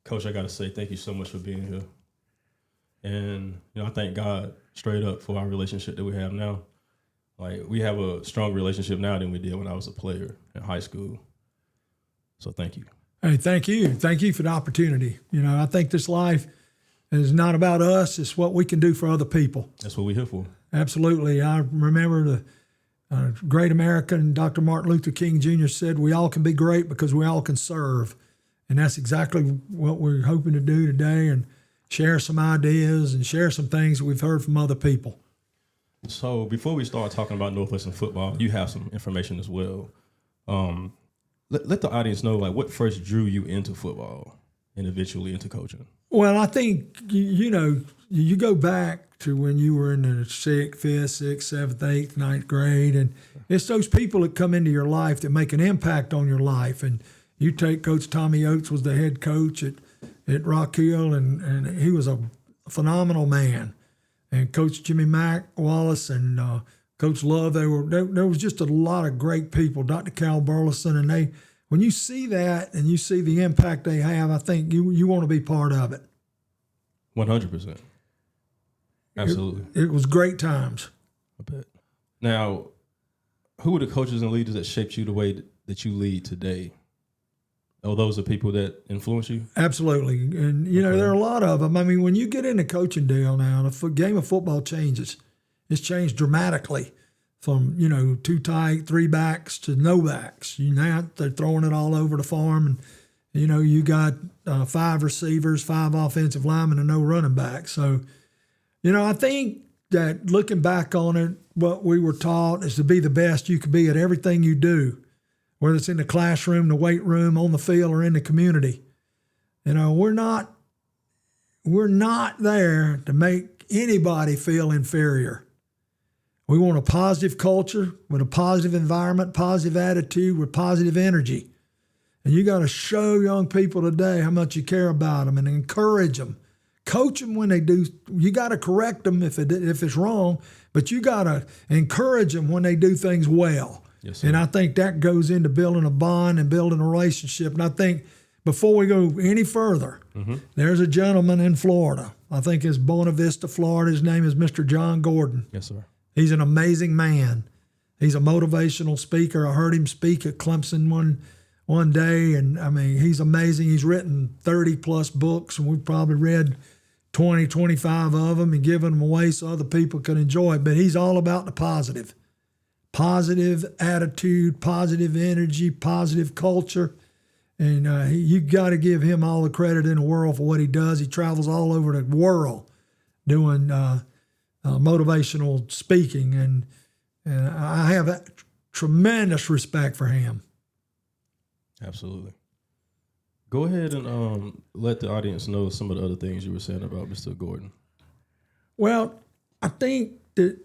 Coach, I got to say thank you so much for being here. And, I thank God straight up for our relationship that we have now. Like, we have a stronger relationship now than we did when I was a player in high school. So thank you. Hey, thank you. Thank you for the opportunity. I think this life is not about us. It's what we can do for other people. That's what we're here for. Absolutely. I remember the great American Dr. Martin Luther King Jr. said, we all can be great because we all can serve. And that's exactly what we're hoping to do today, and share some ideas and share some things that we've heard from other people. So before we start talking about Northwestern football, you have some information as well. Let the audience know, like, what first drew you into football and eventually into coaching? Well, I think, you go back to when you were in the 6th, 5th, 6th, 7th, 8th, 9th grade, and it's those people that come into your life that make an impact on your life. And you take Coach Tommy Oates was the head coach at Rock Hill, and he was a phenomenal man. And Coach Jimmy Mack, Wallace, and Coach Love, there was just a lot of great people, Dr. Cal Burleson, and when you see that and you see the impact they have, I think you want to be part of it. 100%. Absolutely. It was great times. I bet. Now, who were the coaches and leaders that shaped you the way that you lead today? Oh, those are people that influence you? Absolutely. And, there are a lot of them. I mean, when you get in the coaching deal now, the game of football changes. It's changed dramatically from, 2 tight, 3 backs to no backs. Now they're throwing it all over the farm. And, you got 5 receivers, 5 offensive linemen, and no running back. So, I think that looking back on it, what we were taught is to be the best you could be at everything you do, whether it's in the classroom, the weight room, on the field, or in the community. We're not there to make anybody feel inferior. We want a positive culture with a positive environment, positive attitude, with positive energy. And you got to show young people today how much you care about them and encourage them. Coach them when they do. You got to correct them if it's wrong, but you got to encourage them when they do things well. Yes, sir. And I think that goes into building a bond and building a relationship. And I think before we go any further, there's a gentleman in Florida. I think it's Buena Vista, Florida. His name is Mr. John Gordon. Yes, sir. He's an amazing man. He's a motivational speaker. I heard him speak at Clemson one day, and I mean, he's amazing. He's written 30-plus books, and we've probably read 20, 25 of them and given them away so other people can enjoy it. But he's all about the positive attitude, positive energy, positive culture. And you got to give him all the credit in the world for what he does. He travels all over the world doing motivational speaking, and I have a tremendous respect for him. Absolutely. Go ahead and let the audience know some of the other things you were saying about Mr. Gordon. Well, I think that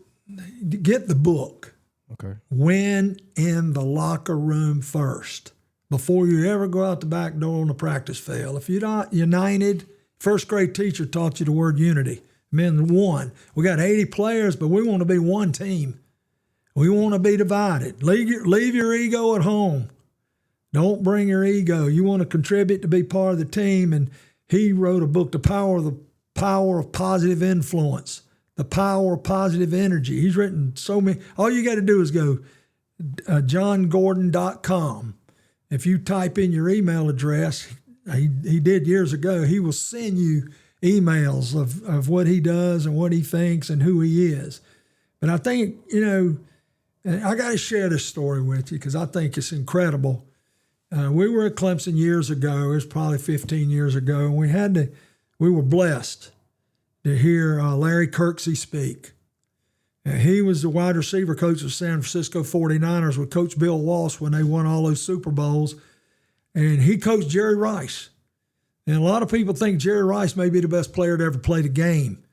get the book. Okay. Win in the locker room first before you ever go out the back door on the practice field. If you're not united, first grade teacher taught you the word unity. Men one. We got 80 players, but we want to be one team. We want to be divided. Leave your ego at home. Don't bring your ego. You want to contribute to be part of the team. And he wrote a book, The Power of Positive Influence, The Power of Positive Energy. He's written so many. All you got to do is go johngordon.com. If you type in your email address, he did years ago, he will send you emails of what he does and what he thinks and who he is. But I think, and I got to share this story with you because I think it's incredible. We were at Clemson years ago. It was probably 15 years ago, and we were blessed to hear Larry Kirksey speak. He was the wide receiver coach of San Francisco 49ers with Coach Bill Walsh when they won all those Super Bowls, and he coached Jerry Rice. And a lot of people think Jerry Rice may be the best player to ever play the game.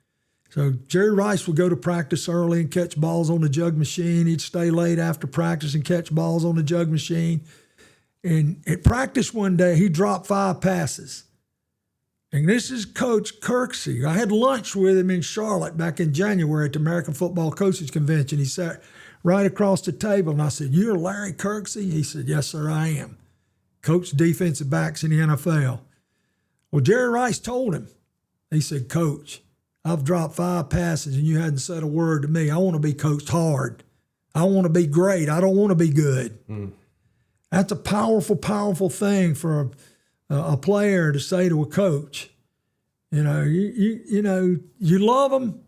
So Jerry Rice would go to practice early and catch balls on the jug machine. He'd stay late after practice and catch balls on the jug machine. And at practice one day, he dropped 5 passes. And this is Coach Kirksey. I had lunch with him in Charlotte back in January at the American Football Coaches Convention. He sat right across the table, and I said, "You're Larry Kirksey?" He said, "Yes, sir, I am. Coach defensive backs in the NFL." Well, Jerry Rice told him, he said, Coach, I've dropped 5 passes and you hadn't said a word to me. I want to be coached hard. I want to be great. I don't want to be good. That's a powerful, powerful thing for a player to say to a coach. You know, you love them,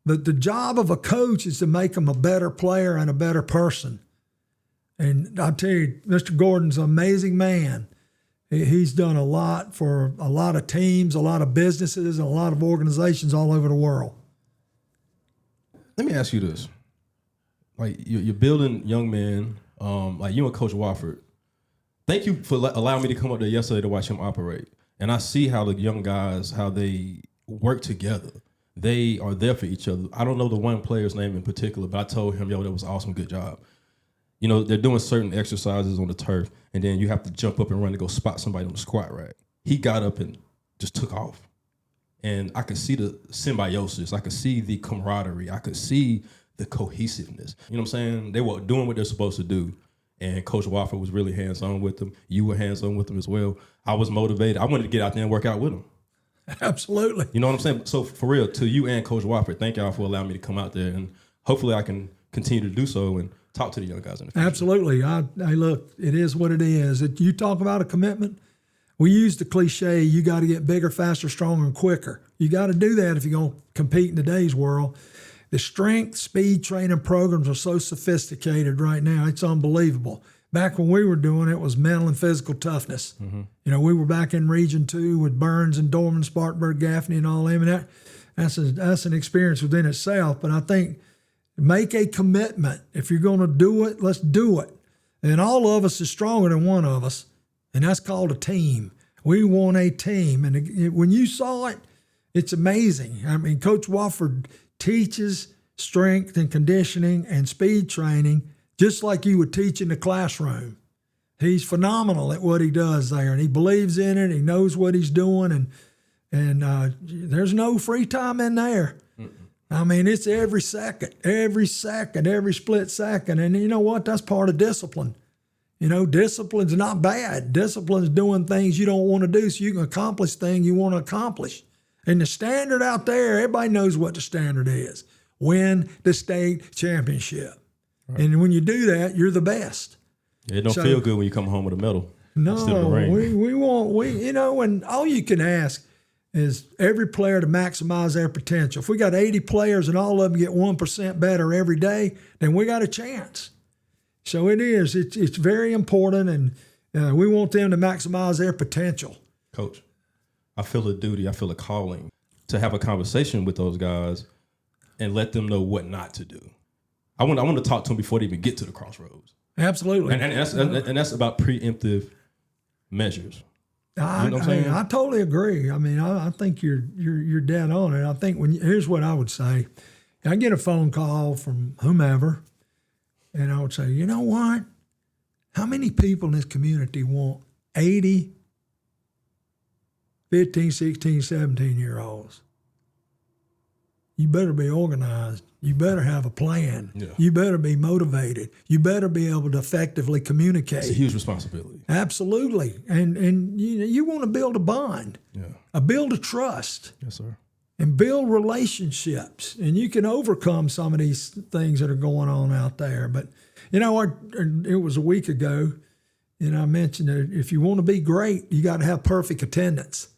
but the job of a coach is to make them a better player and a better person. And I tell you, Mr. Gordon's an amazing man. He's done a lot for a lot of teams, a lot of businesses, and a lot of organizations all over the world. Let me ask you this. Like, you're building young men, like you and Coach Wofford. Thank you for allowing me to come up there yesterday to watch him operate. And I see how the young guys, how they work together. They are there for each other. I don't know the one player's name in particular, but I told him, yo, that was awesome, good job. You know, they're doing certain exercises on the turf, and then you have to jump up and run to go spot somebody on the squat rack. He got up and just took off. And I could see the symbiosis. I could see the camaraderie. I could see the cohesiveness. You know what I'm saying? They were doing what they're supposed to do. And Coach Wofford was really hands-on with them. You were hands-on with them as well. I was motivated. I wanted to get out there and work out with them. Absolutely. You know what I'm saying? So, for real, to you and Coach Wofford, thank y'all for allowing me to come out there. And hopefully I can continue to do so and talk to the young guys in the future. Absolutely. Hey, look, it is what it is. You talk about a commitment, we use the cliche, you got to get bigger, faster, stronger, and quicker. You got to do that if you're going to compete in today's world. The strength, speed training programs are so sophisticated right now. It's unbelievable. Back when we were doing it, it was mental and physical toughness. Mm-hmm. You know, we were back in Region 2 with Burns and Dorman, Spartanburg, Gaffney, and all them. And that's an experience within itself. But I think make a commitment. If you're going to do it, let's do it. And all of us is stronger than one of us, and that's called a team. We want a team. And when you saw it, it's amazing. I mean, Coach Wofford teaches strength and conditioning and speed training just like you would teach in the classroom. He's phenomenal at what he does there, and he believes in it. He knows what he's doing, and there's no free time in there. I mean, it's every second, every split second. And you know what? That's part of discipline. You know, discipline's not bad. Discipline's doing things you don't want to do so you can accomplish things you want to accomplish. And the standard out there, everybody knows what the standard is. Win the state championship. Right. And when you do that, you're the best. It don't feel good when you come home with a medal. No, and all you can ask is every player to maximize their potential. If we got 80 players and all of them get 1% better every day, then we got a chance. So it's very important, and we want them to maximize their potential. Coach, I feel a duty, I feel a calling to have a conversation with those guys and let them know what not to do. I want to talk to them before they even get to the crossroads. Absolutely. And that's about preemptive measures. I totally agree. I mean, I think you're dead on it. I think here's what I would say. I get a phone call from whomever, and I would say, you know what? How many people in this community want 80, 15, 16, 17-year-olds? You better be organized. You better have a plan. Yeah. You better be motivated. You better be able to effectively communicate. It's a huge responsibility. Absolutely. And you want to build a bond. Yeah. Build a trust. Yes, sir. And build relationships. And you can overcome some of these things that are going on out there. But, you know, it was a week ago, and I mentioned that if you want to be great, you got to have perfect attendance.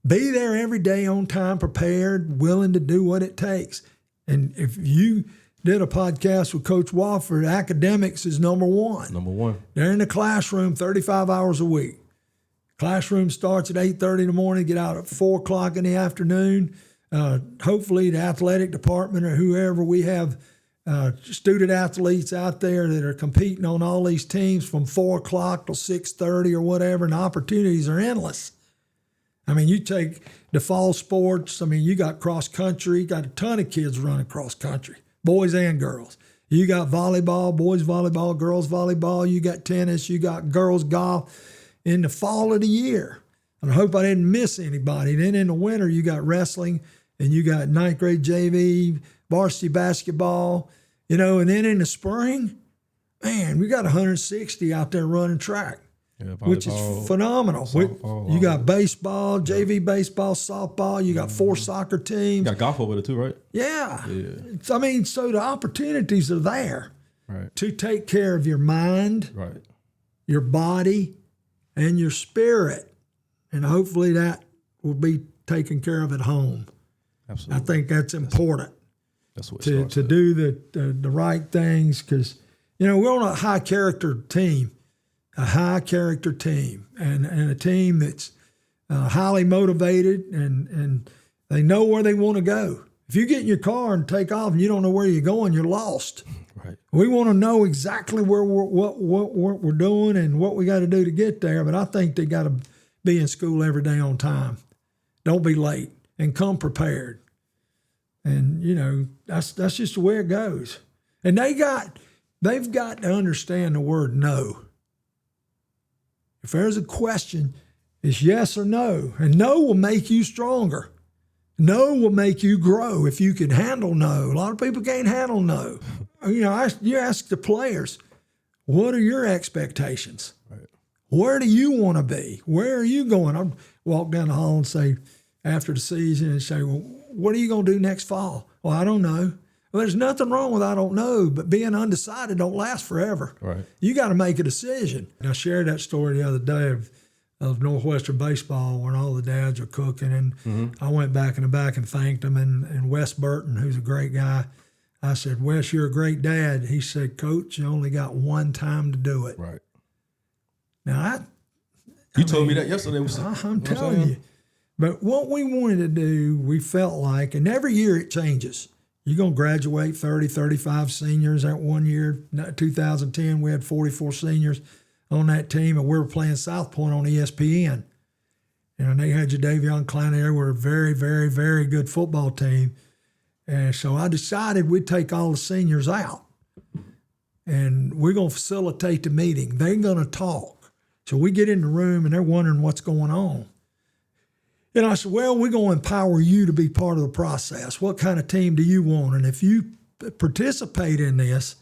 Be there every day on time, prepared, willing to do what it takes. And if you did a podcast with Coach Wofford, academics is number one. Number one. They're in the classroom 35 hours a week. Classroom starts at 8:30 in the morning, get out at 4 o'clock in the afternoon. Hopefully the athletic department or whoever, we have student athletes out there that are competing on all these teams from 4 o'clock till 6:30 or whatever, and the opportunities are endless. I mean, you take the fall sports. I mean, you got cross country. You got a ton of kids running cross country, boys and girls. You got volleyball, boys volleyball, girls volleyball. You got tennis. You got girls golf in the fall of the year. And I hope I didn't miss anybody. Then in the winter, you got wrestling, and you got ninth grade JV, varsity basketball, and then in the spring, man, we got 160 out there running track. which is phenomenal. You got baseball, JV baseball, softball. You got 4 soccer teams. You got golf over there too, right? Yeah. I mean, so the opportunities are there to take care of your mind, your body, and your spirit. And hopefully that will be taken care of at home. Absolutely. I think that's important. That's what to do the right things, because, we're on a high-character team. A high-character team, and a team that's highly motivated, and they know where they want to go. If you get in your car and take off and you don't know where you're going, you're lost. Right. We want to know exactly where what we're doing and what we got to do to get there, but I think they got to be in school every day on time. Don't be late, and come prepared. And, that's just the way it goes. And they've got to understand the word no. If there's a question, it's yes or no. And no will make you stronger. No will make you grow if you can handle no. A lot of people can't handle no. You ask the players, what are your expectations? Right. Where do you want to be? Where are you going? I'd walk down the hall and say, after the season, and say, well, what are you going to do next fall? Well, I don't know. Well, there's nothing wrong with I don't know, but being undecided don't last forever. Right. You got to make a decision. And I shared that story the other day of Northwestern baseball when all the dads are cooking, and I went back in the back and thanked them. And Wes Burton, who's a great guy, I said, Wes, you're a great dad. He said, Coach, you only got one time to do it. Right. Now, you told me that yesterday. I'm telling you. But what we wanted to do, we felt like, and every year it changes. You're going to graduate 30, 35 seniors. That one year, 2010, we had 44 seniors on that team, and we were playing South Point on ESPN. And they had Jadavion Clowney there. We're a very, very, very good football team. And so I decided we'd take all the seniors out, and we're going to facilitate the meeting. They're going to talk. So we get in the room, and they're wondering what's going on. And I said, well, we're going to empower you to be part of the process. What kind of team do you want? And if you participate in this,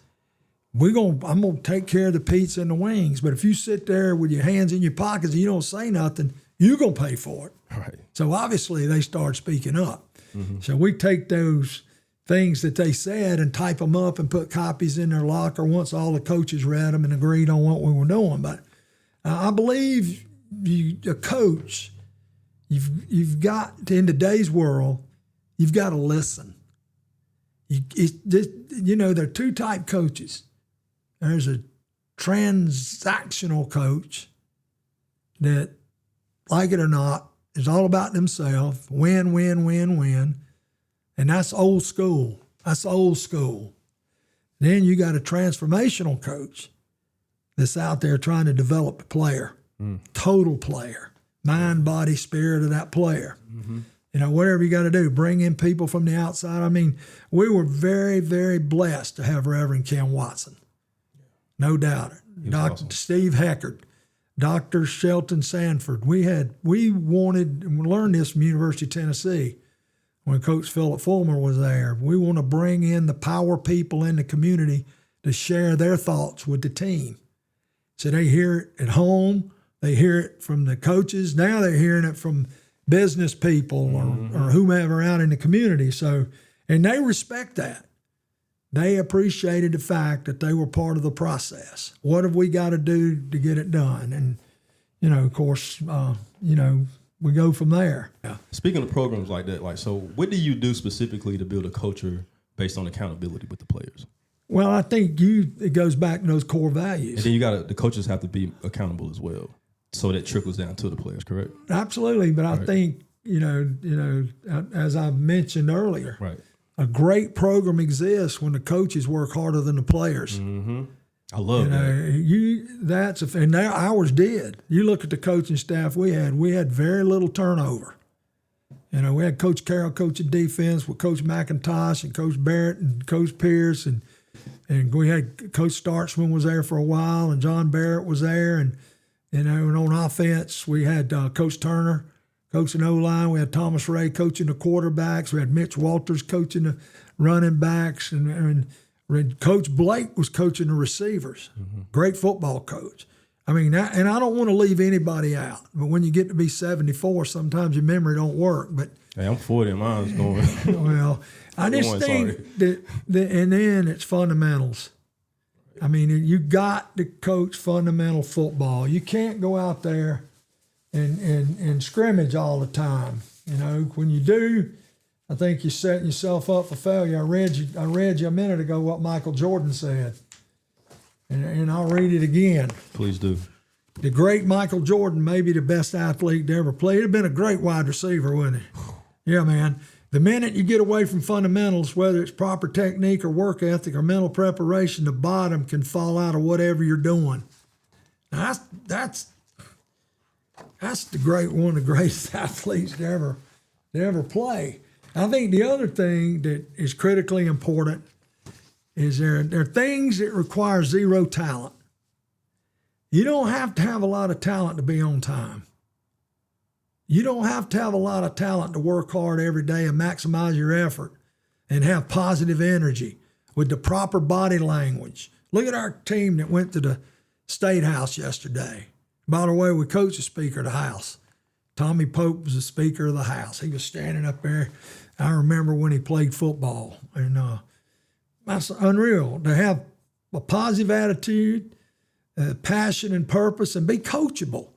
I'm going to take care of the pizza and the wings. But if you sit there with your hands in your pockets and you don't say nothing, you're going to pay for it. Right. So obviously they start speaking up. So we take those things that they said and type them up and put copies in their locker once all the coaches read them and agreed on what we were doing. But I believe a coach, you've got to, in today's world, you've got to listen. There are two type coaches. There's a transactional coach that, like it or not, is all about themselves, win, win, win, win. And that's old school. That's old school. Then you got a transformational coach that's out there trying to develop a player, total player, mind, body, spirit of that player. Whatever you got to do, bring in people from the outside. I mean, we were very, very blessed to have Reverend Ken Watson. No doubt. Dr. Awesome. Steve Heckard, Dr. Shelton Sanford. We wanted, and we learned this from University of Tennessee when Coach Philip Fulmer was there. We want to bring in the power people in the community to share their thoughts with the team. So they hear it at home, they hear it from the coaches, now they're hearing it from business people or whomever out in the community. So, and they respect that. They appreciated the fact that they were part of the process. What have we got to do to get it done? And, of course, we go from there. Yeah. Speaking of programs like that, so what do you do specifically to build a culture based on accountability with the players? Well, I think it goes back to those core values. And then the coaches have to be accountable as well. So that trickles down to the players, correct? Absolutely. But I think, as I mentioned earlier, a great program exists when the coaches work harder than the players. I love that. And ours did. You look at the coaching staff we had very little turnover. We had Coach Carroll coaching defense with Coach McIntosh and Coach Barrett and Coach Pierce. And we had Coach Starchman was there for a while, and John Barrett was there. And on offense, we had Coach Turner coaching O-line. We had Thomas Ray coaching the quarterbacks. We had Mitch Walters coaching the running backs. And Coach Blake was coaching the receivers. Great football coach. I mean, and I don't want to leave anybody out, but when you get to be 74, sometimes your memory don't work. But hey, I'm 40, mine's going. well, I just think that, and then it's fundamentals. I mean, you got to coach fundamental football. You can't go out there and scrimmage all the time. You know, when you do, I think you're setting yourself up for failure. I read you a minute ago what Michael Jordan said, and I'll read it again. Please do. The great Michael Jordan may be the best athlete to ever play. He'd have been a great wide receiver, wouldn't he? Yeah, man. The minute you get away from fundamentals, whether it's proper technique or work ethic or mental preparation, the bottom can fall out of whatever you're doing. Now that's one of the greatest athletes to ever play. I think the other thing that is critically important is there are things that require zero talent. You don't have to have a lot of talent to be on time. You don't have to have a lot of talent to work hard every day and maximize your effort and have positive energy with the proper body language. Look at our team that went to the State House yesterday. By the way, we coached the Speaker of the House. Tommy Pope was the Speaker of the House. He was standing up there. I remember when he played football. And that's unreal to have a positive attitude, passion and purpose, and be coachable.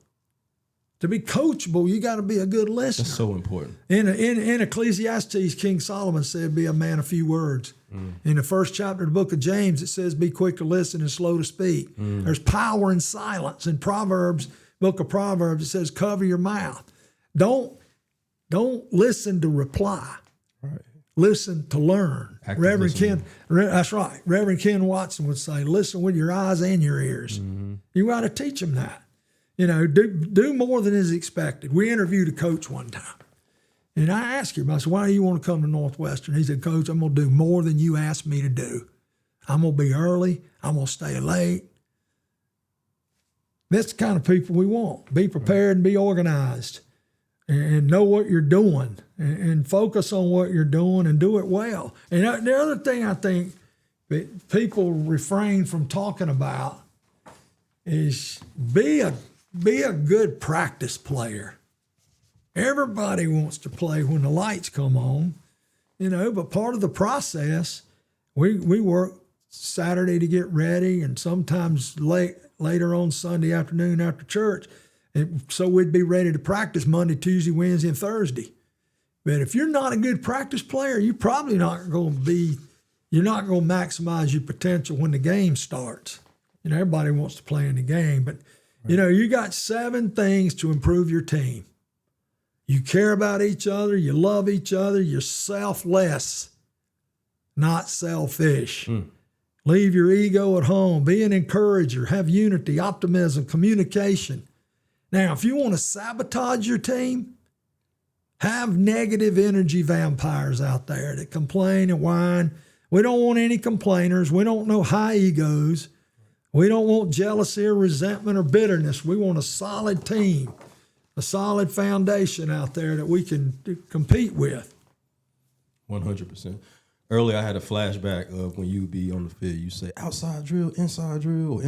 To be coachable, you got to be a good listener. That's so important. In Ecclesiastes, King Solomon said, be a man of few words. In the first chapter of the book of James, it says, be quick to listen and slow to speak. There's power in silence. In Proverbs, book of Proverbs, it says, cover your mouth. Don't listen to reply. Right. Listen to learn. Active Reverend listening. Ken, that's right. Reverend Ken Watson would say, listen with your eyes and your ears. You got to teach them that. You know, do more than is expected. We interviewed a coach one time, and I asked him, I said, why do you want to come to Northwestern? He said, Coach, I'm going to do more than you asked me to do. I'm going to be early. I'm going to stay late. That's the kind of people we want. Be prepared and be organized and know what you're doing and focus on what you're doing and do it well. And the other thing I think that people refrain from talking about is be a good practice player. Everybody wants to play when the lights come on, you know, but part of the process, we work Saturday to get ready and sometimes later on Sunday afternoon after church. And so we'd be ready to practice Monday, Tuesday, Wednesday, and Thursday. But if you're not a good practice player, you're probably not going to maximize your potential when the game starts. You know, everybody wants to play in the game, but you know, you got 7 things to improve your team. You care about each other. You love each other. You're selfless, not selfish. Leave your ego at home. Be an encourager. Have unity, optimism, communication. Now, if you want to sabotage your team, have negative energy vampires out there that complain and whine. We don't want any complainers. We don't know high egos. We don't want jealousy or resentment or bitterness. We want a solid team, a solid foundation out there that we can compete with. 100%. Earlier, I had a flashback of when you be on the field. You say outside drill, or inside drill,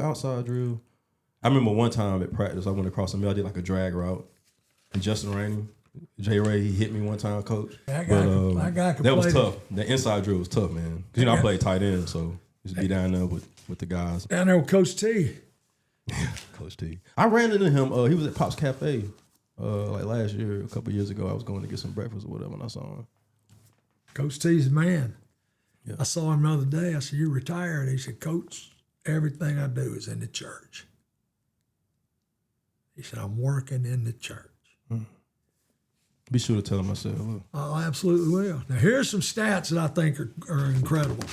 outside drill. I remember one time at practice, I went across the middle. I did like a drag route. And Justin Rainey, J. Ray, he hit me one time, coach. That was tough. The inside drill was tough, man. Because, you know, I played tight end, so just be down there with the guys. Down there with Coach T. Yeah, Coach T. I ran into him. He was at Pop's Cafe like last year, a couple years ago. I was going to get some breakfast or whatever, and I saw him. Coach T's the man. Yeah. I saw him the other day. I said, you retired? He said, Coach, everything I do is in the church. He said, I'm working in the church. Be sure to tell him I said hello. I absolutely will. Now, here's some stats that I think are incredible.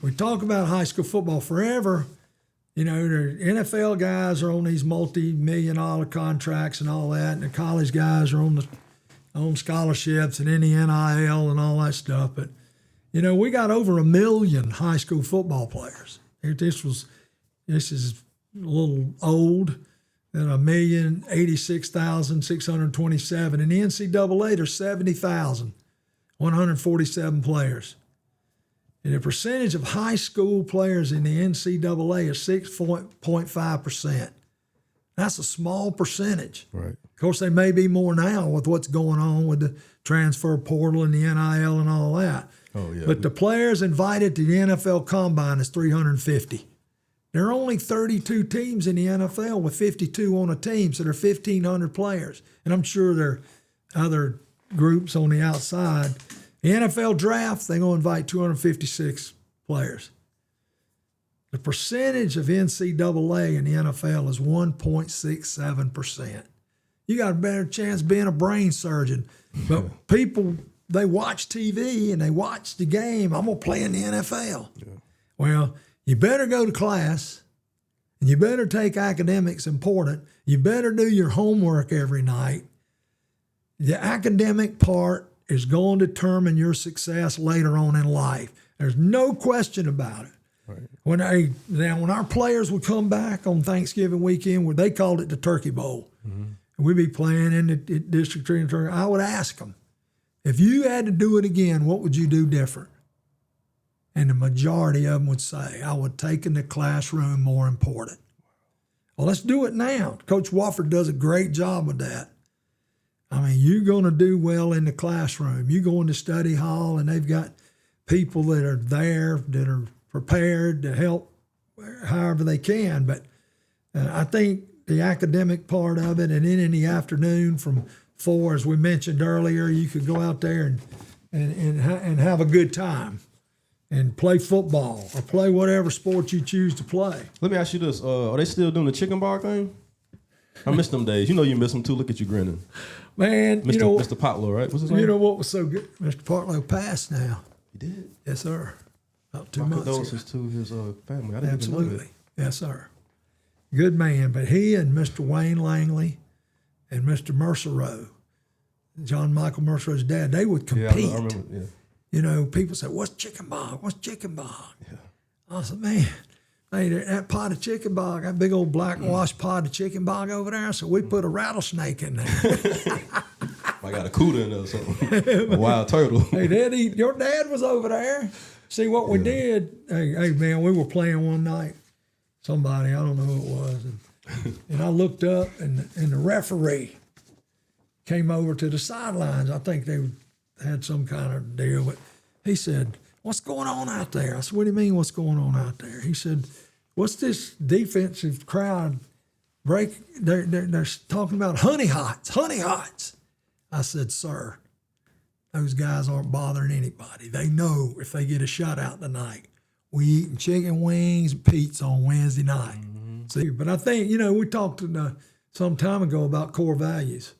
We talk about high school football forever. You know, the NFL guys are on these multi-million-dollar contracts and all that, and the college guys are on scholarships and in the NIL and all that stuff. But, you know, we got over 1 million high school football players. This is a little old. Then 1,086,627. In the NCAA, there's 70,147 players. And the percentage of high school players in the NCAA is 6.5%. That's a small percentage. Right. Of course, there may be more now with what's going on with the transfer portal and the NIL and all that. Oh, yeah. But the players invited to the NFL Combine is 350. There are only 32 teams in the NFL with 52 on a team, so there are 1,500 players. And I'm sure there are other groups on the outside. The NFL draft, they're going to invite 256 players. The percentage of NCAA in the NFL is 1.67%. You got a better chance being a brain surgeon. But people, they watch TV and they watch the game. I'm going to play in the NFL. Yeah. Well, you better go to class and you better take academics important. You better do your homework every night. The academic part is going to determine your success later on in life. There's no question about it. Right. When our players would come back on Thanksgiving weekend, where they called it the Turkey Bowl, and we'd be playing in the district tournament, I would ask them, if you had to do it again, what would you do different? And the majority of them would say, I would take in the classroom more important. Well, let's do it now. Coach Wofford does a great job with that. I mean, you're going to do well in the classroom. You go in the study hall, and they've got people that are there that are prepared to help however they can. But I think the academic part of it, and then in the afternoon from 4, as we mentioned earlier, you could go out there and have a good time and play football or play whatever sport you choose to play. Let me ask you this. Are they still doing the chicken bar thing? I miss them days. You know you miss them too. Look at you grinning. Man, Mr. Potlow, right? What's his name? You know what was so good? Mr. Potlow passed now. He did? Yes, sir. About 2 My months condolences to his family. I didn't Absolutely. Even know that. Yes, sir. Good man. But he and Mr. Wayne Langley and Mr. Mercereau, John Michael Mercereau's dad, they would compete. Yeah, I remember, yeah. You know, people say, what's chicken bog? What's chicken bog? Yeah. I said, man, that pot of chicken bog, that big old black wash pot of chicken bog over there, so we put a rattlesnake in there. I got a cooter in there or something. A wild turtle. Hey, Daddy, your dad was over there. See what we did? Hey, man, we were playing one night. Somebody, I don't know who it was. And I looked up, and the referee came over to the sidelines. I think they had some kind of deal. But he said, what's going on out there? I said, what do you mean what's going on out there? He said, what's this defensive crowd break? They're talking about honey hots. I said, sir, those guys aren't bothering anybody. They know if they get a shutout tonight, we eating chicken wings and pizza on Wednesday night. Mm-hmm. See, but I think, we talked some time ago about core values,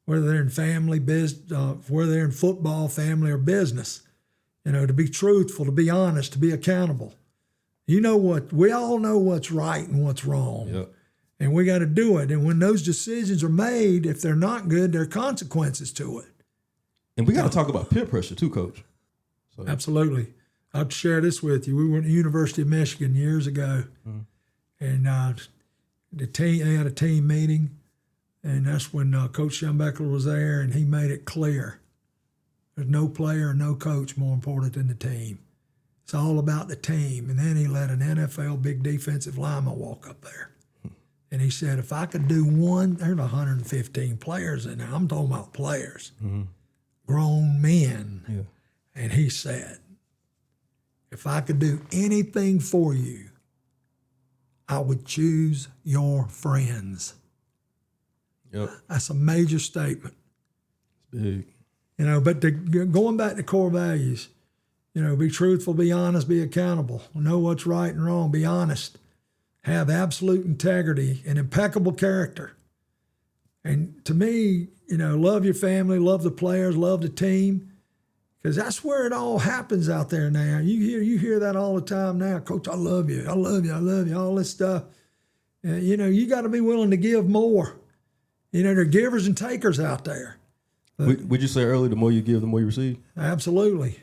whether they're in family, whether they're in football, family, or business. To be truthful, to be honest, to be accountable. We all know what's right and what's wrong. Yep. And we got to do it. And when those decisions are made, if they're not good, there are consequences to it. And we got to talk about peer pressure too, Coach. So. Absolutely. I'll share this with you. We were at the University of Michigan years ago, and they had a team meeting, and that's when Coach Schembeckler was there, and he made it clear there's no player or no coach more important than the team. It's all about the team. And then he let an NFL big defensive lineman walk up there. And he said, if I could do one, there's 115 players in there. I'm talking about players, grown men. Yeah. And he said, if I could do anything for you, I would choose your friends. Yep. That's a major statement. It's big. But going back to core values, be truthful, be honest, be accountable, know what's right and wrong, be honest, have absolute integrity and impeccable character. And to me, love your family, love the players, love the team, because that's where it all happens out there now. You hear that all the time now. Coach, I love you, all this stuff. You got to be willing to give more. There are givers and takers out there. Would you say earlier, the more you give, the more you receive? Absolutely.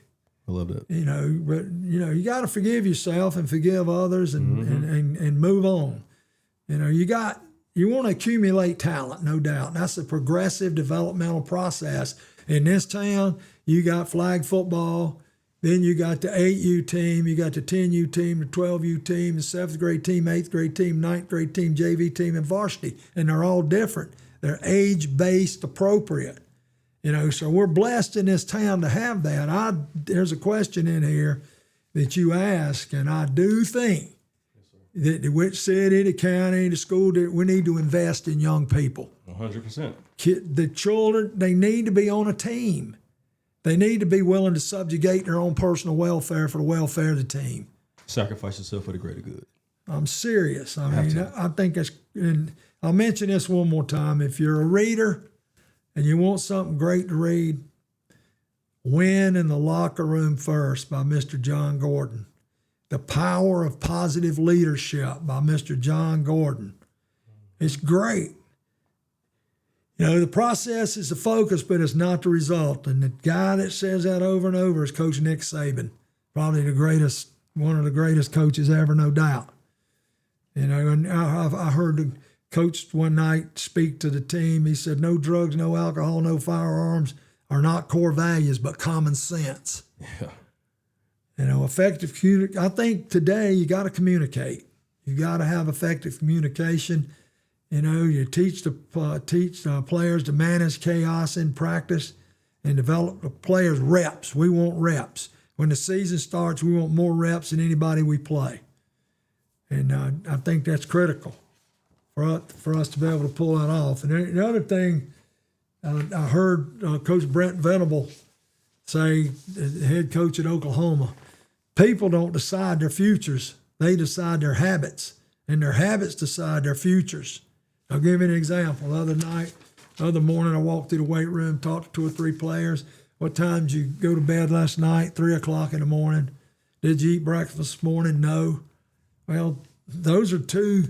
I love that. But you got to forgive yourself and forgive others and move on. You want to accumulate talent, no doubt. That's a progressive developmental process. In this town, you got flag football, Then you got the 8U team, you got the 10U team, the 12U team, the 7th grade team, 8th grade team, 9th grade team, JV team, and varsity. And they're all different. They're age-based appropriate. So we're blessed in this town to have that. There's a question in here that you ask, and I do think that which city, the county, the school, we need to invest in young people. 100%. The children, they need to be on a team. They need to be willing to subjugate their own personal welfare for the welfare of the team. Sacrifice yourself for the greater good. I'm serious. I think it's, and I'll mention this one more time. If you're a reader and you want something great to read, Win in the Locker Room First by Mr. John Gordon. The Power of Positive Leadership by Mr. John Gordon. It's great. The process is the focus, but it's not the result. And the guy that says that over and over is Coach Nick Saban, probably one of the greatest coaches ever, no doubt. And I heard the coach one night speak to the team. He said, no drugs, no alcohol, no firearms are not core values, but common sense. Yeah. Effective I think today you got to communicate. You got to have effective communication. You teach the players to manage chaos in practice and develop the players reps. We want reps. When the season starts, we want more reps than anybody we play. And I think that's critical for us to be able to pull that off. And the other thing, I heard Coach Brent Venable say, the head coach at Oklahoma, people don't decide their futures. They decide their habits, and their habits decide their futures. I'll give you an example. The other morning, I walked through the weight room, talked to 2 or 3 players. What time did you go to bed last night? 3 o'clock in the morning. Did you eat breakfast this morning? No. Well, those are 2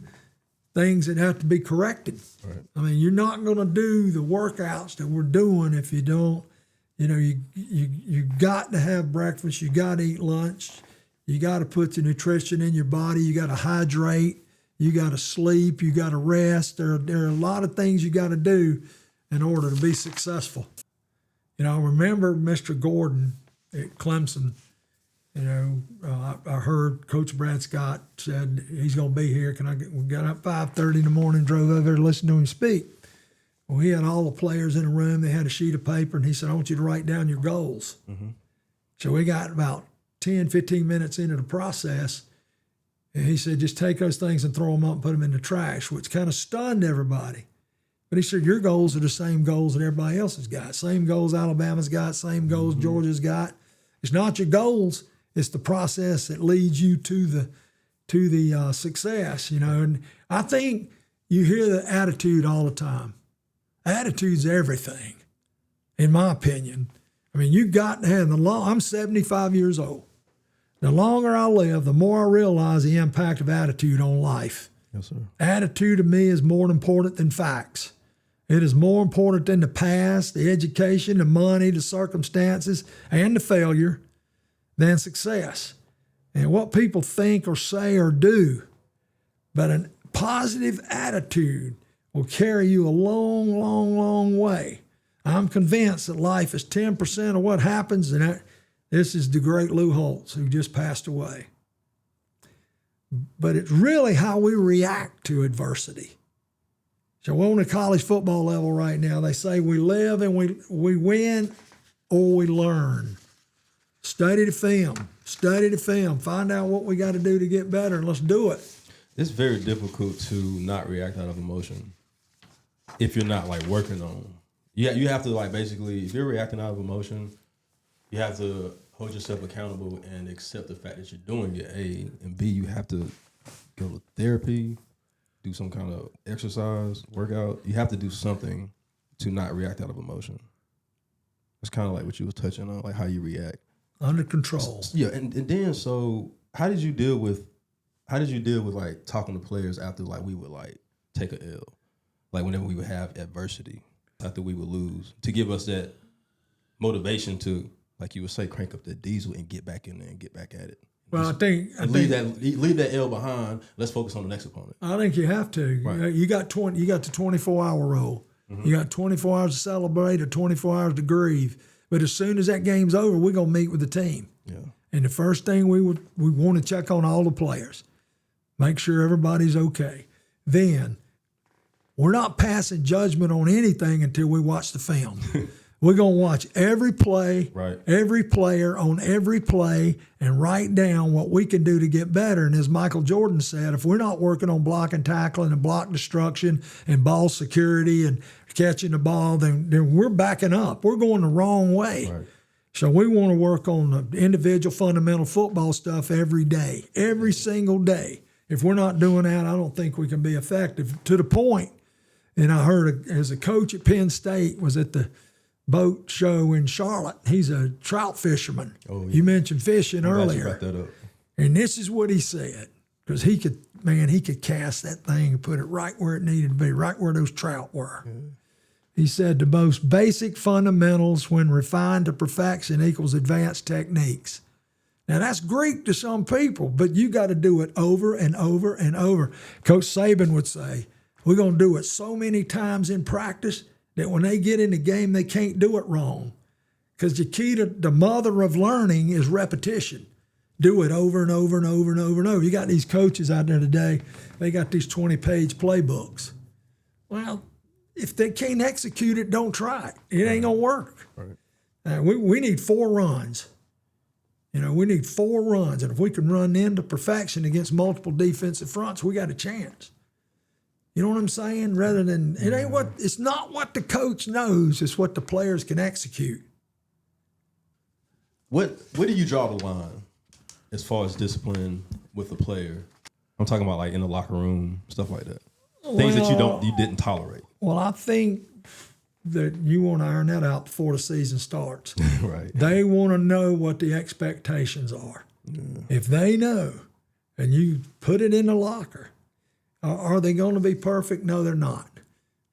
things that have to be corrected. Right. You're not going to do the workouts that we're doing if you don't. You got to have breakfast. You got to eat lunch. You got to put the nutrition in your body. You got to hydrate. You got to sleep. You got to rest. There are a lot of things you got to do in order to be successful. I remember Mr. Gordon at Clemson. I heard Coach Brad Scott said he's going to be here. We got up 5:30 in the morning, drove over there to listen to him speak. Well, he had all the players in the room. They had a sheet of paper, and he said, I want you to write down your goals. Mm-hmm. So we got about 10, 15 minutes into the process, and he said, just take those things and throw them up and put them in the trash, which kind of stunned everybody. But he said, your goals are the same goals that everybody else has got. Same goals Alabama's got, same goals Georgia's got. It's not your goals. It's the process that leads you to the success, And I think you hear the attitude all the time. Attitude's everything, in my opinion. You got to have I'm 75 years old. The longer I live, the more I realize the impact of attitude on life. Yes, sir. Attitude to me is more important than facts. It is more important than the past, the education, the money, the circumstances, and the failure than success. And what people think or say or do. But a positive attitude will carry you a long, long, long way. I'm convinced that life is 10% of what happens, and this is the great Lou Holtz, who just passed away. But it's really how we react to adversity. So we're on the college football level right now. They say we live and we win or we learn. Study the film. Study the film. Find out what we got to do to get better, and let's do it. It's very difficult to not react out of emotion if you're not working on. You have to basically, if you're reacting out of emotion, you have to hold yourself accountable and accept the fact that you're doing it. A, and B, you have to go to therapy, do some kind of exercise, workout. You have to do something to not react out of emotion. It's kind of like what you were touching on, how you react. Under control. Yeah, and then so how did you deal with talking to players after we would take a L, whenever we would have adversity, after we would lose, to give us that motivation to, like you would say, crank up the diesel and get back in there and get back at it. Well, I think leave that L behind. Let's focus on the next opponent. I think you have to. Right. You got the 24-hour rule. Mm-hmm. You got 24 hours to celebrate or 24 hours to grieve. But as soon as that game's over, we're going to meet with the team. Yeah. And the first thing we want to check on all the players, make sure everybody's okay. Then we're not passing judgment on anything until we watch the film. We're going to watch every play, Right. every player on every play, and write down what we can do to get better. And as Michael Jordan said, if we're not working on block and tackling and block destruction and ball security and catching the ball, then we're backing up. We're going the wrong way. Right. So we want to work on the individual fundamental football stuff every day, every single day. If we're not doing that, I don't think we can be effective. To the point, and I heard as a coach at Penn State was at the boat show in Charlotte. He's a trout fisherman. Oh, yeah. You mentioned fishing I'm glad earlier. you brought that up. And this is what he said, because he could cast that thing and put it right where it needed to be, right where those trout were. Yeah. He said the most basic fundamentals when refined to perfection equals advanced techniques. Now, that's Greek to some people, but you got to do it over and over and over. Coach Saban would say, we're going to do it so many times in practice that when they get in the game, they can't do it wrong. Because the key to the mother of learning is repetition. Do it over and over and over and over and over. You got these coaches out there today, they got these 20-page playbooks. Well, if they can't execute it, don't try it. It ain't going to work. Right. We need 4 runs. We need 4 runs. And if we can run into perfection against multiple defensive fronts, we got a chance. You know what I'm saying? Rather than it's not what the coach knows, it's what the players can execute. Where do you draw the line as far as discipline with the player? I'm talking about like in the locker room, stuff like that. Things that you didn't tolerate. Well, I think that you want to iron that out before the season starts. Right. They want to know what the expectations are. Yeah. If they know and you put it in the locker, are they going to be perfect? No, they're not.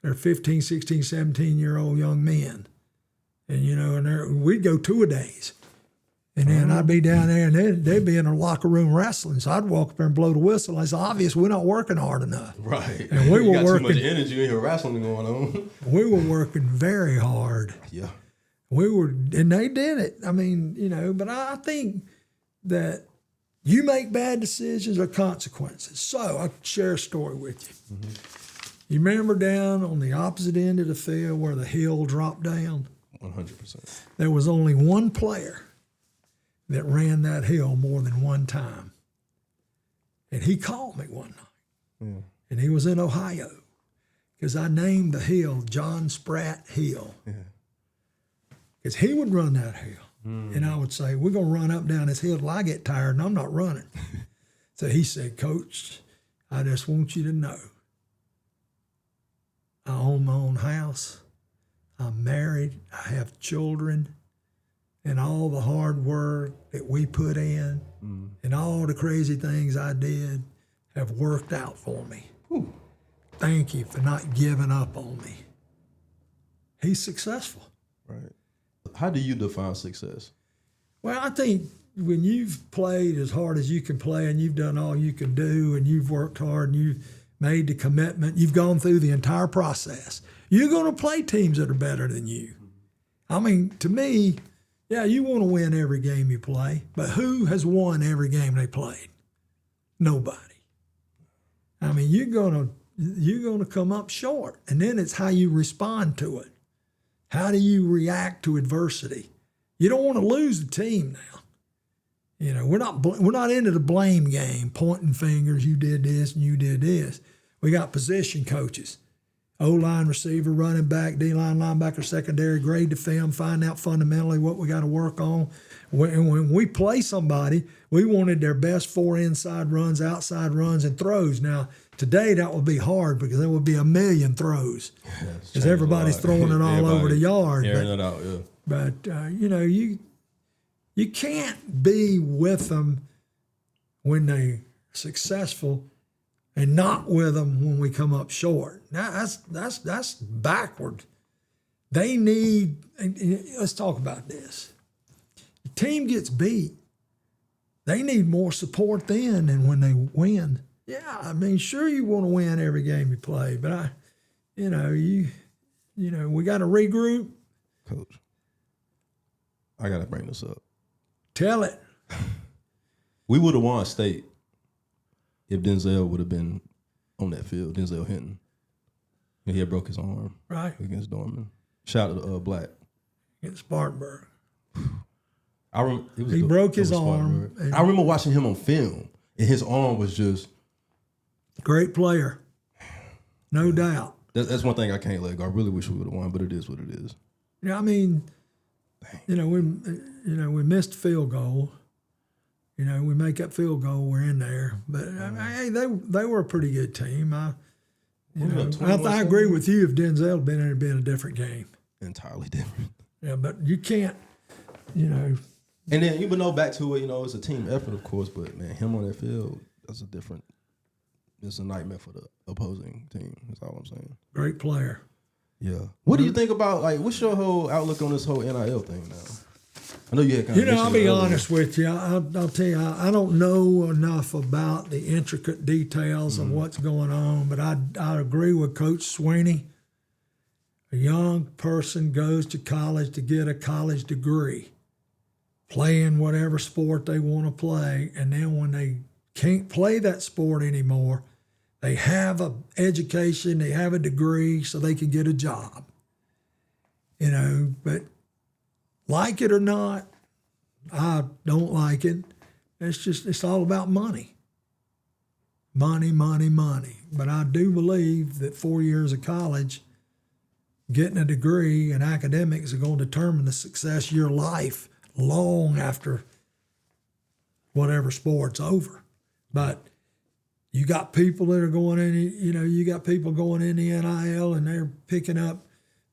They're 15, 16, 17-year-old young men. And, we'd go 2-a-days. And then I'd be down there, and they'd be in a locker room wrestling. So I'd walk up there and blow the whistle. It's obvious we're not working hard enough. Right. And we you were got working. Too much energy in your wrestling going on. We were working very hard. Yeah. And they did it. I mean, but I think that you make bad decisions or consequences. So I'll share a story with you. Mm-hmm. You remember down on the opposite end of the field where the hill dropped down? 100%. There was only one player that ran that hill more than one time. And he called me one night. Yeah. And he was in Ohio because I named the hill John Spratt Hill. Because he would run that hill. And I would say, we're going to run up and down this hill till I get tired and I'm not running. So he said, Coach, I just want you to know I own my own house. I'm married. I have children. And all the hard work that we put in and all the crazy things I did have worked out for me. Ooh. Thank you for not giving up on me. He's successful. Right. How do you define success? Well, I think when you've played as hard as you can play and you've done all you can do and you've worked hard and you've made the commitment, you've gone through the entire process, you're going to play teams that are better than you. I mean, to me, yeah, you want to win every game you play, but who has won every game they played? Nobody. I mean, you're gonna come up short, and then it's how you respond to it. How do you react to adversity? You don't want to lose the team now. We're not into the blame game, pointing fingers. You did this and you did this. We got position coaches. O-line, receiver, running back, D-line, linebacker, secondary, grade the film, find out fundamentally what we got to work on. When we play somebody, we wanted their best 4 inside runs, outside runs, and throws. Now, today that would be hard because there would be a million throws because everybody's throwing it all over the yard. Airing it out, yeah. But, you can't be with them when they're successful and not with them when we come up short. Now, that's backward. They need, let's talk about this. The team gets beat. They need more support then than when they win. Yeah, I mean, sure you want to win every game you play, but we got to regroup. Coach, I got to bring this up. Tell it. We would have won state if Denzel would have been on that field, Denzel Hinton. And he had broke his arm against Dorman. Shout out to Black. Against Spartanburg. He broke his arm. I remember watching him on film, and his arm was just... Great player. No doubt. That's one thing I can't let go. I really wish we would have won, but it is what it is. Yeah, I mean, we missed field goal. We make that field goal, we're in there. But hey, they were a pretty good team. I agree with you. If Denzel had been in, it'd been a different game. Entirely different. Yeah, but you can't, And then you would know back to it. It's a team effort, of course. But man, him on that field, it's a nightmare for the opposing team. That's all I'm saying. Great player. Yeah. What do you think about, what's your whole outlook on this whole NIL thing now? I know you had kind of... I'll be honest with you. I'll tell you, I don't know enough about the intricate details of what's going on, but I agree with Coach Sweeney. A young person goes to college to get a college degree, playing whatever sport they want to play, and then when they can't play that sport anymore, they have an education, they have a degree so they can get a job. But like it or not, I don't like it. It's all about money. Money, money, money. But I do believe that 4 years of college, getting a degree in academics are going to determine the success of your life long after whatever sport's over. But you got people that are going in, you got people going in the NIL and they're picking up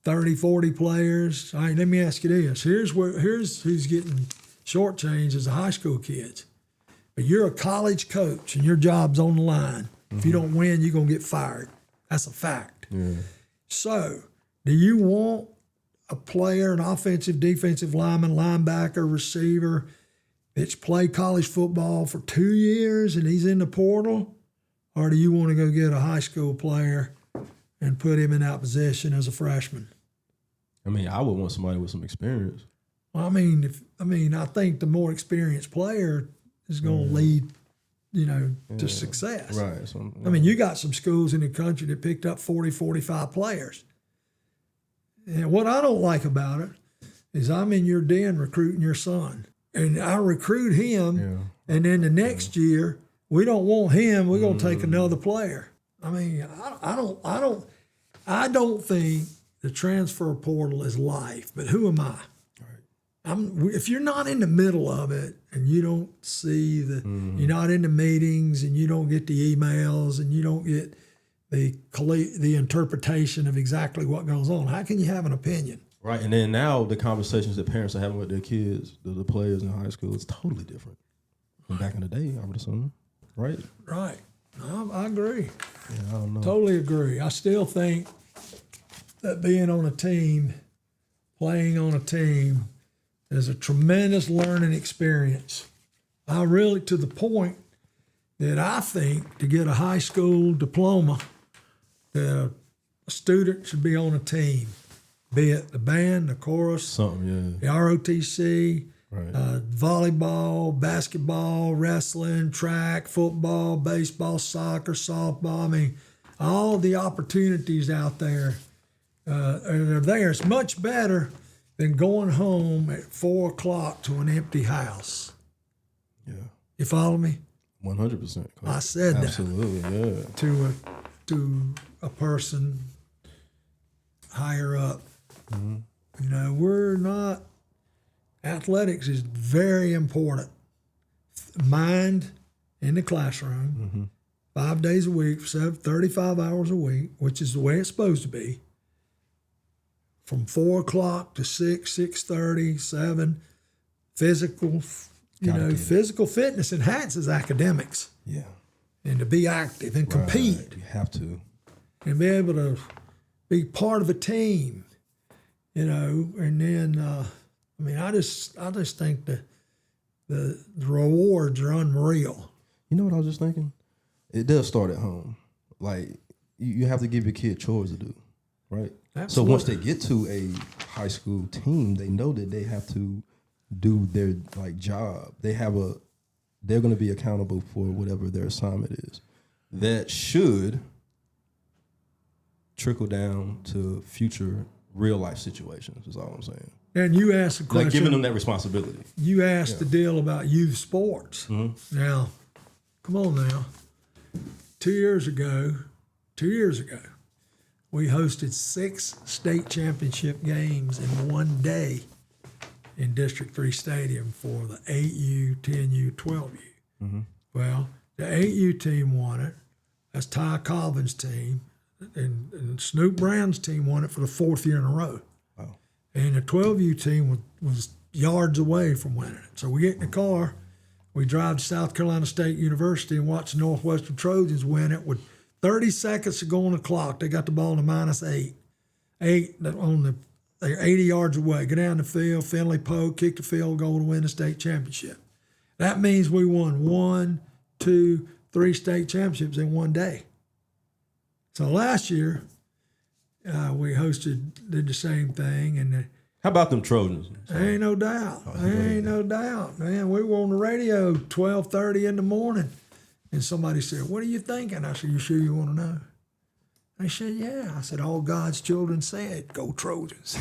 30, 40 players. All right, let me ask you this. Here's who's getting shortchanged as the high school kids. But you're a college coach and your job's on the line. Mm-hmm. If you don't win, you're going to get fired. That's a fact. Yeah. So do you want a player, an offensive, defensive lineman, linebacker, receiver, that's played college football for 2 years and he's in the portal? Or do you want to go get a high school player and put him in that position as a freshman? I would want somebody with some experience. Well, I think the more experienced player is going to lead, to success. Right. So, you got some schools in the country that picked up 40, 45 players. And what I don't like about it is I'm in your den recruiting your son. And I recruit him, and then the next year, we don't want him. We're going to take another player. I don't think the transfer portal is life. But who am I? Right. If you're not in the middle of it and you don't see you're not in the meetings and you don't get the emails and you don't get the interpretation of exactly what goes on, how can you have an opinion? Right, and then now the conversations that parents are having with their kids, the players in high school, is totally different from back in the day, I would assume. Right? Right. I agree. Yeah, I don't know. Totally agree. I still think that being on a team, playing on a team, is a tremendous learning experience. To the point that I think to get a high school diploma, that a student should be on a team. Be it the band, the chorus, the ROTC, volleyball, basketball, wrestling, track, football, baseball, soccer, softball. All the opportunities out there are there. It's much better than going home at 4 o'clock to an empty house. Yeah. You follow me? 100%. I said that. Absolutely, yeah. To a person higher up. Mm-hmm. We're not. Athletics is very important. Mind in the classroom, 5 days a week, 35 hours a week, which is the way it's supposed to be. From 4 o'clock to 6, 6:30, 7. Physical, physical fitness enhances academics. Yeah. And to be active and compete. You have to. And be able to be part of a team. And then I just think that the rewards are unreal. You know what I was just thinking? It does start at home. You have to give your kid chores to do, right? Absolutely. So once they get to a high school team, they know that they have to do their like job. They're going to be accountable for whatever their assignment is. That should trickle down to future real life situations, is all I'm saying. And you asked a question. Like giving them that responsibility. You asked the deal about youth sports. Mm-hmm. Now, come on now. 2 years ago, we hosted 6 state championship games in one day in District 3 Stadium for the 8U, 10U, 12U. Mm-hmm. Well, the 8U team won it. That's Ty Colvin's team. And Snoop Brown's team won it for the 4th year in a row. Wow. And the 12U team was yards away from winning it. So we get in the car, we drive to South Carolina State University and watch the Northwestern Trojans win it with 30 seconds to go on the clock. They got the ball to -8. They're 80 yards away. Go down the field, Finley Poe, kick the field goal to win the state championship. That means we won 1, 2, 3 state championships in one day. So last year, we did the same thing, and How about them Trojans? ain't no doubt. Ain't no doubt, man. We were on the radio 12:30 in the morning, and somebody said, "What are you thinking?" I said, "You sure you want to know?" They said, "Yeah." I said, "All God's children said, go Trojans."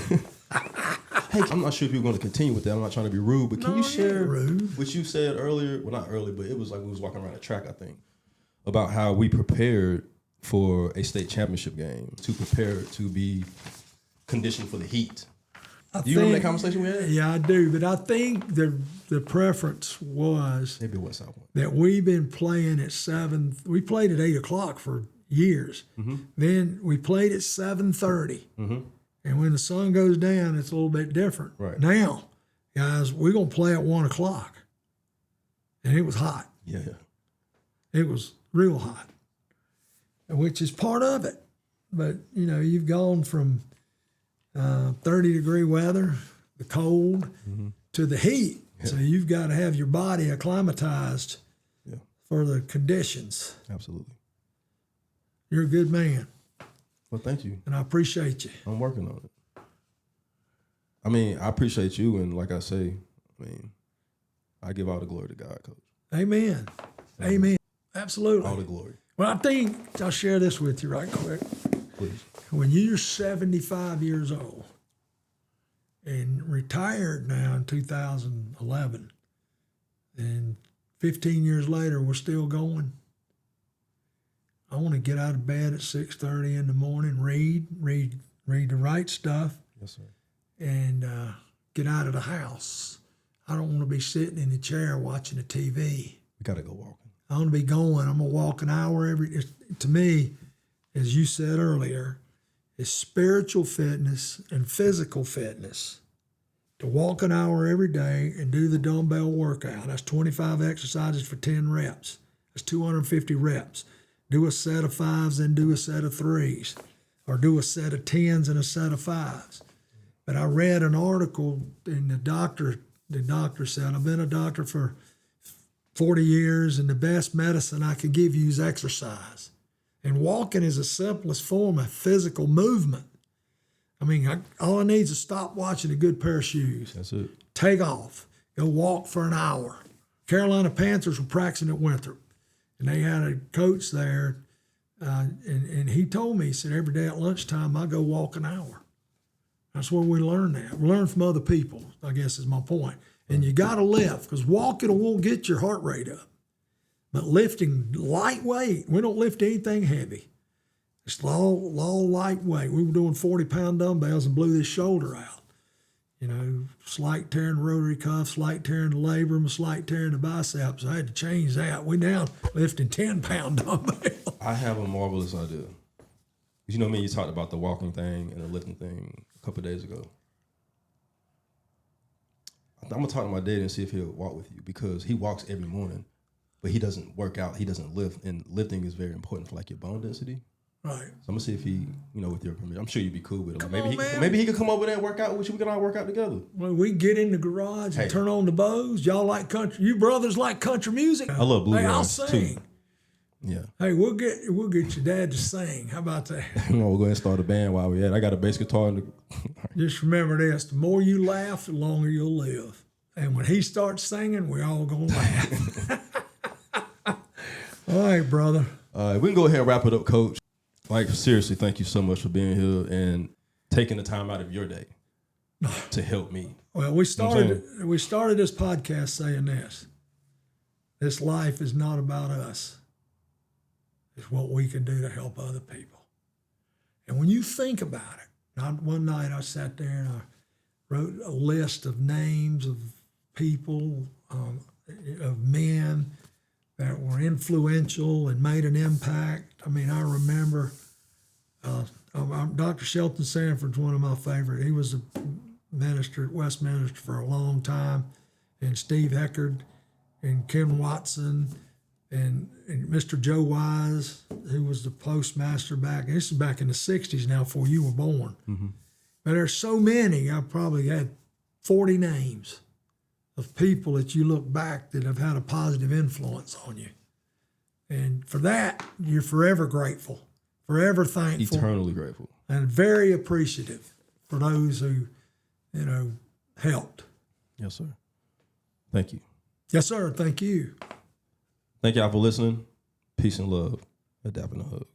Hey, I'm not sure if you're going to continue with that. I'm not trying to be rude, but can you share rude. what you said earlier? Well, not earlier, but it was like we was walking around the track, I think, about how we prepared for a state championship game, to prepare to be conditioned for the heat. Do you remember that conversation we had? Yeah, I do. But I think the preference was Maybe West South one. that we've been playing at 7. We played at 8 o'clock for years. Mm-hmm. Then we played at 7:30. Mm-hmm. And when the sun goes down, it's a little bit different. Right. Now, guys, we're going to play at 1 o'clock. And it was hot. Yeah. It was real hot, which is part of it. But, you've gone from 30-degree weather, the cold, to the heat. Yeah. So you've got to have your body acclimatized for the conditions. Absolutely. You're a good man. Well, thank you. And I appreciate you. I'm working on it. I mean, I appreciate you, and like I say, I give all the glory to God, Coach. Amen. Amen. Absolutely. All the glory. Well, I think I'll share this with you right quick. Please. When you're 75 years old and retired now in 2011, and 15 years later we're still going, I want to get out of bed at 6:30 in the morning, read the right stuff. Yes, sir. And get out of the house. I don't want to be sitting in the chair watching the TV. We got to go walking. I want to be going. I'm going to walk an hour to me, as you said earlier, is spiritual fitness and physical fitness. To walk an hour every day and do the dumbbell workout. That's 25 exercises for 10 reps. That's 250 reps. Do a set of 5s and do a set of 3s, or do a set of 10s and a set of 5s. But I read an article, and the doctor said, I've been a doctor for 40 years, and the best medicine I can give you is exercise. And walking is the simplest form of physical movement. All I need is to stop watching a good pair of shoes. That's it. Take off. Go walk for an hour. Carolina Panthers were practicing at Winthrop, and they had a coach there, and he told me, he said, every day at lunchtime I go walk an hour. That's where we learn that. We learn from other people, I guess is my point. And you got to lift, because walking won't get your heart rate up. But lifting lightweight, we don't lift anything heavy. It's all lightweight. We were doing 40-pound dumbbells and blew this shoulder out. Slight tear in the rotary cuff, slight tear in the labrum, slight tear in the biceps. I had to change that. We now lifting 10-pound dumbbells. I have a marvelous idea. Because you talked about the walking thing and the lifting thing a couple of days ago. I'm going to talk to my dad and see if he'll walk with you, because he walks every morning, but he doesn't work out. He doesn't lift, and lifting is very important for your bone density. Right. So I'm going to see if he, with your permission, I'm sure you'd be cool with him. Maybe he could come over there and work out with you. We can all work out together. Well, we get in the garage and turn on the Bose. Y'all like country? You brothers like country music? I love bluegrass. Hey, I'll sing. Too. Yeah. Hey, we'll get your dad to sing. How about that? We'll go ahead and start a band while we're at it. I got a bass guitar. Just remember this: the more you laugh, the longer you'll live. And when he starts singing, we all gonna laugh. All right, brother. We can go ahead and wrap it up, Coach. Like, seriously, thank you so much for being here and taking the time out of your day to help me. Well, we started this podcast saying this. This life is not about us. It's what we can do to help other people. And when you think about it, one night I sat there and I wrote a list of names of people, of men that were influential and made an impact. I mean, I remember Dr. Shelton Sanford's one of my favorite. He was a minister at Westminster for a long time, and Steve Heckard and Ken Watson and Mr. Joe Wise, who was the postmaster this is back in the 60s now, before you were born. Mm-hmm. But there's so many, I probably had 40 names of people that you look back that have had a positive influence on you. And for that, you're forever grateful, forever thankful. Eternally grateful. And very appreciative for those who, helped. Yes, sir. Thank you. Yes, sir. Thank you. Thank y'all for listening. Peace and love. A dap and a hug.